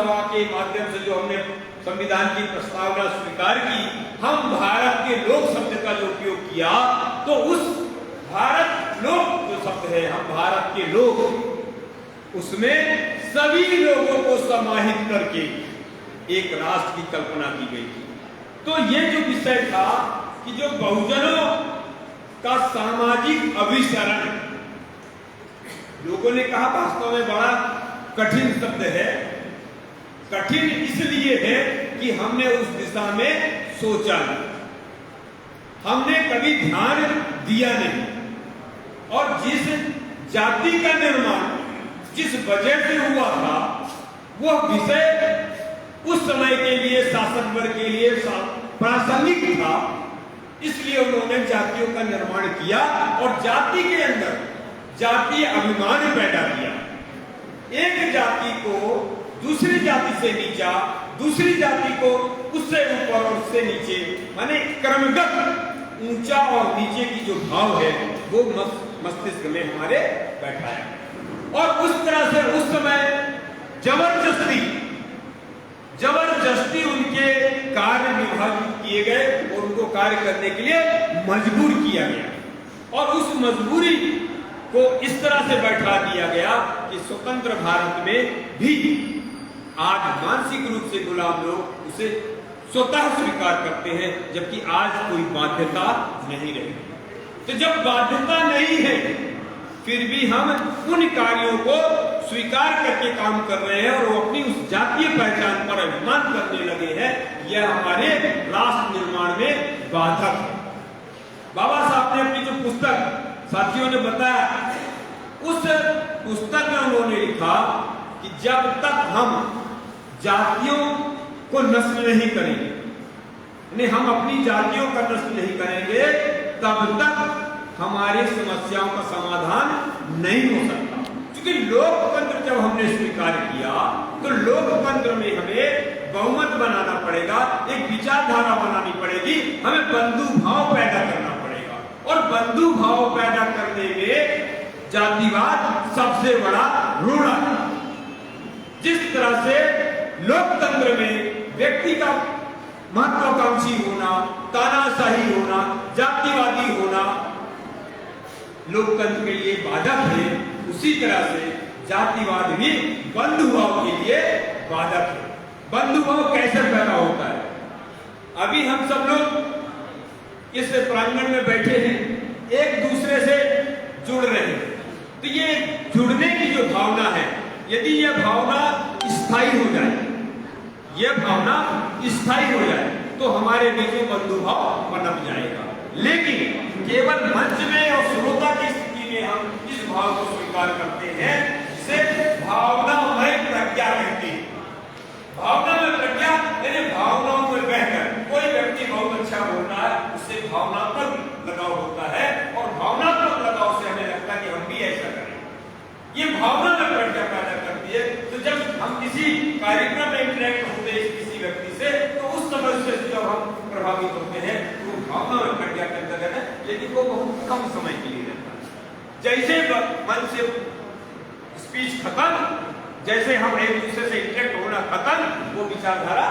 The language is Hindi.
सभा के माध्यम से जो हमने संविधान की प्रस्तावना स्वीकार की, हम भारत के लोक शब्द का जो उपयोग किया, तो उस भारत लोक जो शब्द है, हम भारत के लोग, उसमें सभी लोगों को समाहित करके एक राष्ट्र की कल्पना की गई थी। तो ये जो विषय था कि जो बहुजनों का सामाजिक अभिसरण, लोगों ने कहा वास्तव में बड़ा कठिन शब्द है। कठिन इसलिए है कि हमने उस दिशा में सोचा नहीं, हमने कभी ध्यान दिया नहीं, और जिस जाति का निर्माण जिस वजह से हुआ था, वह विषय उस समय के लिए शासक वर्ग के लिए प्रासंगिक था, इसलिए उन्होंने जातियों का निर्माण किया और जाति के अंदर जातीय अभिमान पैदा किया। एक जाति को दूसरी जाति से नीचा, दूसरी जाति को उससे ऊपर और उससे नीचे, माने क्रमगत ऊंचा और नीचे की जो भाव है वो मस्तिष्क में हमारे बैठा है। और उस तरह से उस समय जबरदस्ती उनके कार्य विभाजित किए गए और उनको कार्य करने के लिए मजबूर किया गया। और उस मजबूरी को इस तरह से बैठा दिया गया कि स्वतंत्र भारत में भी आज मानसिक रूप से गुलाम लोग उसे स्वतः स्वीकार करते हैं, जबकि आज कोई बाध्यता नहीं रही। तो जब बाध्यता नहीं है, फिर भी हम उन कार्यों को स्वीकार करके काम कर रहे हैं और वो अपनी उस जातीय पहचान पर अभिमान करने लगे हैं, यह हमारे राष्ट्र निर्माण में बाधक है। बाबा साहब ने अपनी जो पुस्तक साथियों ने बताया, उस पुस्तक में उन्होंने लिखा कि जब तक हम जातियों को नष्ट नहीं करेंगे, यानी हम अपनी जातियों का नष्ट नहीं करेंगे, तब तक हमारी समस्याओं का समाधान नहीं हो सकता। क्योंकि लोकतंत्र जब हमने स्वीकार किया, तो लोकतंत्र में हमें बहुमत बनाना पड़ेगा, एक विचारधारा बनानी पड़ेगी, हमें बंधु भाव पैदा करना पड़ेगा। और बंधु भाव पैदा करने में जातिवाद सबसे बड़ा रोड़ा है। जिस तरह से लोकतंत्र में व्यक्ति का महत्वाकांक्षी होना, तानाशाही होना, जातिवादी होना लोकतंत्र के लिए बाधक है, उसी तरह से जातिवाद भी बंधुभाव के लिए बाधक है। बंधुभाव कैसे पैदा होता है? अभी हम सब लोग इस प्रांगण में बैठे हैं, एक दूसरे से जुड़ रहे हैं, तो ये जुड़ने की जो भावना है, यदि यह भावना स्थायी हो जाए, यह भावना स्थायी हो जाए, तो हमारे बीच में बंधुभाव पनप जाएगा। लेकिन केवल मंच में और श्रोता की स्थिति में हम इस भाव को स्वीकार करते हैं, जिसे भावनामय प्रज्ञा कहते हैं। भावनामय प्रज्ञा यानी भावनाओं में बहकर कोई व्यक्ति बहुत अच्छा बोल रहा है, उससे भावनात्मक लगाव होता है, और भावनात्मक लगाव से हमें लगता है कि हम भी ऐसा करें। ये भावना में प्रज्ञा पैदा करती है। तो जब हम किसी कार्यक्रम में इंटरेक्ट होते हैं किसी व्यक्ति से, तो उस समय से जब हम प्रभावित होते हैं, तो भावना में प्रज्ञा के अंतर्गत है, लेकिन वो बहुत कम समय के लिए रहता है। जैसे मन से स्पीच खत्म, जैसे हम एक दूसरे से इंटरेक्ट होना खत्म, वो विचारधारा